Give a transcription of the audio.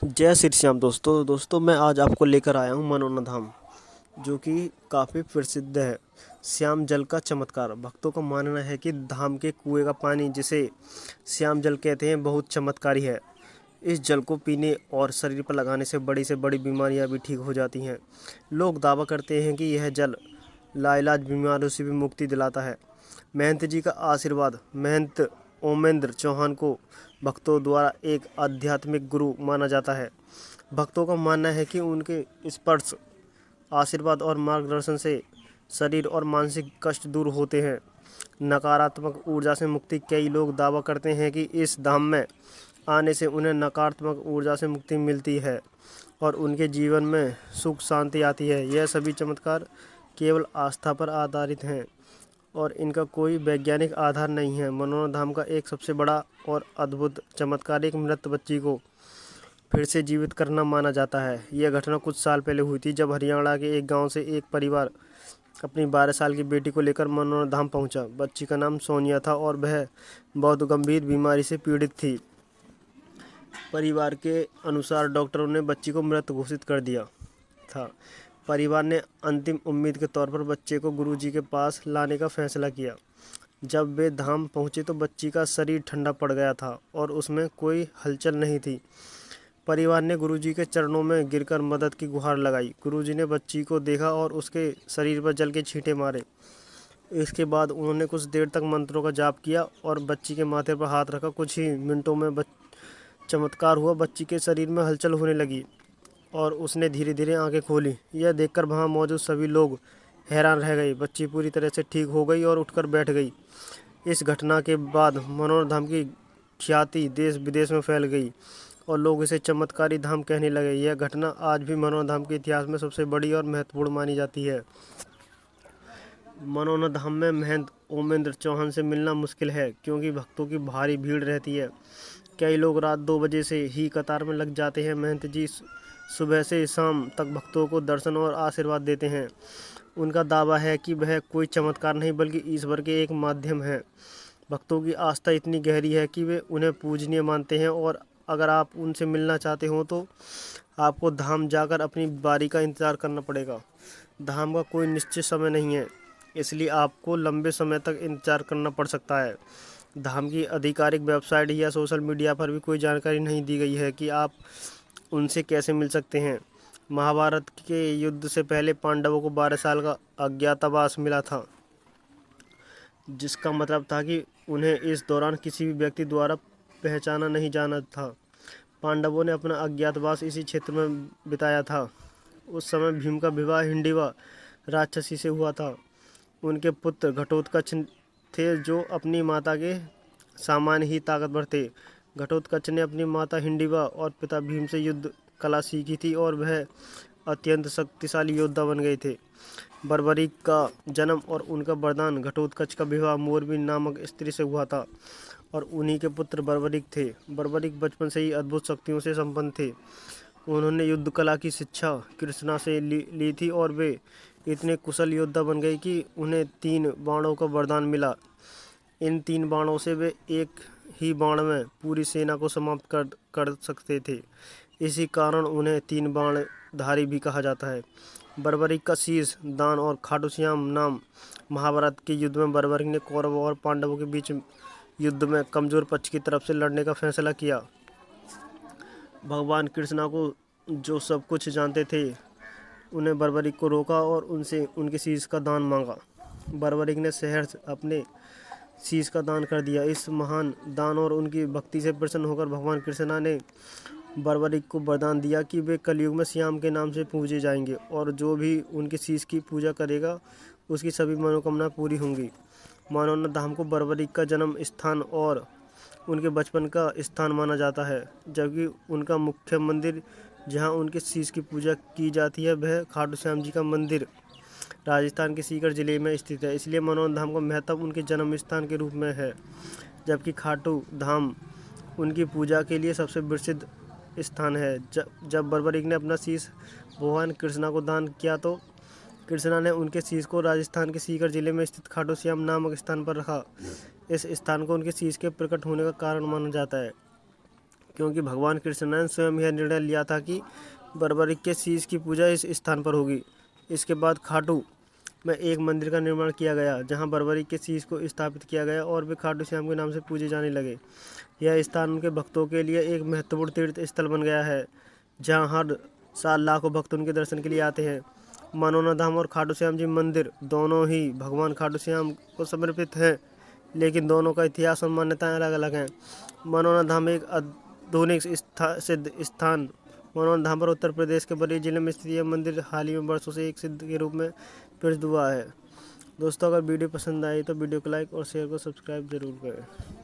जय श्री श्याम दोस्तों मैं आज आपको लेकर आया हूँ मनोना धाम, जो कि काफ़ी प्रसिद्ध है। श्याम जल का चमत्कार। भक्तों का मानना है कि धाम के कुएं का पानी, जिसे श्याम जल कहते हैं, बहुत चमत्कारी है। इस जल को पीने और शरीर पर लगाने से बड़ी बीमारियां भी ठीक हो जाती हैं। लोग दावा करते हैं कि यह जल लाइलाज बीमारियों से भी मुक्ति दिलाता है। महंत जी का आशीर्वाद। महंत ओमेंद्र चौहान को भक्तों द्वारा एक आध्यात्मिक गुरु माना जाता है। भक्तों का मानना है कि उनके स्पर्श, आशीर्वाद और मार्गदर्शन से शरीर और मानसिक कष्ट दूर होते हैं। नकारात्मक ऊर्जा से मुक्ति। कई लोग दावा करते हैं कि इस धाम में आने से उन्हें नकारात्मक ऊर्जा से मुक्ति मिलती है और उनके जीवन में सुख शांति आती है। यह सभी चमत्कार केवल आस्था पर आधारित हैं और इनका कोई वैज्ञानिक आधार नहीं है। मनोना धाम का एक सबसे बड़ा और अद्भुत चमत्कार एक मृत बच्ची को फिर से जीवित करना माना जाता है। यह घटना कुछ साल पहले हुई थी, जब हरियाणा के एक गांव से एक परिवार अपनी 12 साल की बेटी को लेकर मनोना धाम पहुंचा। बच्ची का नाम सोनिया था और वह बहुत गंभीर बीमारी से पीड़ित थी। परिवार के अनुसार डॉक्टरों ने बच्ची को मृत घोषित कर दिया था। परिवार ने अंतिम उम्मीद के तौर पर बच्चे को गुरुजी के पास लाने का फैसला किया। जब वे धाम पहुंचे तो बच्ची का शरीर ठंडा पड़ गया था और उसमें कोई हलचल नहीं थी। परिवार ने गुरुजी के चरणों में गिरकर मदद की गुहार लगाई। गुरुजी ने बच्ची को देखा और उसके शरीर पर जल के छींटे मारे। इसके बाद उन्होंने कुछ देर तक मंत्रों का जाप किया और बच्ची के माथे पर हाथ रखा। कुछ ही मिनटों में चमत्कार हुआ। बच्ची के शरीर में हलचल होने लगी और उसने धीरे धीरे आंखें खोली। यह देखकर वहां मौजूद सभी लोग हैरान रह गए। बच्ची पूरी तरह से ठीक हो गई और उठकर बैठ गई। इस घटना के बाद मनोना धाम की ख्याति देश विदेश में फैल गई और लोग इसे चमत्कारी धाम कहने लगे। यह घटना आज भी मनोना धाम के इतिहास में सबसे बड़ी और महत्वपूर्ण मानी जाती है। मनोना धाम में महंत ओमेंद्र चौहान से मिलना मुश्किल है, क्योंकि भक्तों की भारी भीड़ रहती है। कई लोग रात 2 बजे से ही कतार में लग जाते हैं। महंत जी सुबह से शाम तक भक्तों को दर्शन और आशीर्वाद देते हैं। उनका दावा है कि वह कोई चमत्कार नहीं बल्कि ईश्वर के एक माध्यम है। भक्तों की आस्था इतनी गहरी है कि वे उन्हें पूजनीय मानते हैं और अगर आप उनसे मिलना चाहते हो तो आपको धाम जाकर अपनी बारी का इंतज़ार करना पड़ेगा। धाम का कोई निश्चित समय नहीं है, इसलिए आपको लंबे समय तक इंतज़ार करना पड़ सकता है। धाम की आधिकारिक वेबसाइट या सोशल मीडिया पर भी कोई जानकारी नहीं दी गई है कि आप उनसे कैसे मिल सकते हैं। महाभारत के युद्ध से पहले पांडवों को 12 साल का अज्ञातवास मिला था, जिसका मतलब था कि उन्हें इस दौरान किसी भी व्यक्ति द्वारा पहचाना नहीं जाना था। पांडवों ने अपना अज्ञातवास इसी क्षेत्र में बिताया था। उस समय भीम का विवाह हिंडिवा राक्षसी से हुआ था। उनके पुत्र घटोत्कच थे, जो अपनी माता के सामान्य ही ताकतवर थे। घटोत्कच ने अपनी माता हिंडिवा और पिता भीम से युद्ध कला सीखी थी और वह अत्यंत शक्तिशाली योद्धा बन गए थे। बर्बरीक का जन्म और उनका वरदान। घटोत्कच का विवाह मोरबी नामक स्त्री से हुआ था और उन्हीं के पुत्र बर्बरीक थे। बर्बरीक बचपन से ही अद्भुत शक्तियों से संपन्न थे। उन्होंने युद्ध कला की शिक्षा कृष्णा से ली थी और वे इतने कुशल योद्धा बन गए कि उन्हें 3 बाणों का वरदान मिला। इन 3 बाणों से वे एक ही बाण में पूरी सेना को समाप्त कर सकते थे। इसी कारण उन्हें 3 बाणधारी भी कहा जाता है। बर्बरीक का शीश दान और खाटू श्याम नाम। महाभारत के युद्ध में बर्बरीक ने कौरवों और पांडवों के बीच युद्ध में कमजोर पक्ष की तरफ से लड़ने का फैसला किया। भगवान कृष्णा को, जो सब कुछ जानते थे, उन्हें बर्बरीक को रोका और उनसे उनके शीश का दान मांगा। बर्बरीक ने सहर्ष अपने शीश का दान कर दिया। इस महान दान और उनकी भक्ति से प्रसन्न होकर भगवान कृष्णा ने बर्बरीक को वरदान दिया कि वे कलयुग में श्याम के नाम से पूजे जाएंगे और जो भी उनके शीश की पूजा करेगा उसकी सभी मनोकामनाएं पूरी होंगी। मनोना धाम को बर्बरीक का जन्म स्थान और उनके बचपन का स्थान माना जाता है, जबकि उनका मुख्य मंदिर जहां उनके शीश की पूजा की जाती है वह खाटू श्याम जी का मंदिर राजस्थान के सीकर जिले में स्थित है। इसलिए मनोना धाम का महत्व उनके जन्म स्थान के रूप में है, जबकि खाटू धाम उनकी पूजा के लिए सबसे प्रसिद्ध स्थान है। जब बर्बरीक ने अपना शीश भगवान कृष्णा को दान किया तो कृष्णा ने उनके शीश को राजस्थान के सीकर जिले में स्थित खाटू श्याम नामक स्थान पर रखा। इस स्थान को उनके शीश के प्रकट होने का कारण माना जाता है। क्योंकि भगवान कृष्ण ने स्वयं यह निर्णय लिया था कि बर्बरिक के शीश की पूजा इस स्थान पर होगी। इसके बाद खाटू में एक मंदिर का निर्माण किया गया जहां बर्बरिक के शीश को स्थापित किया गया और वे खाटू श्याम के नाम से पूजे जाने लगे। यह स्थान उनके भक्तों के लिए एक महत्वपूर्ण तीर्थ स्थल बन गया है जहां हर साल लाखों भक्त उनके दर्शन के लिए आते हैं। मनोना धाम और खाटू श्याम जी मंदिर दोनों ही भगवान खाटू श्याम को समर्पित हैं, लेकिन दोनों का इतिहास और मान्यताएं अलग अलग हैं। मनोना धाम एक आधुनिक सिद्ध स्थान मनोना धाम पर उत्तर प्रदेश के बरेली जिले में स्थित यह मंदिर हाल ही में वर्षों से एक सिद्ध के रूप में प्रसिद्ध हुआ है। दोस्तों, अगर वीडियो पसंद आई तो वीडियो को लाइक और शेयर को सब्सक्राइब जरूर करें।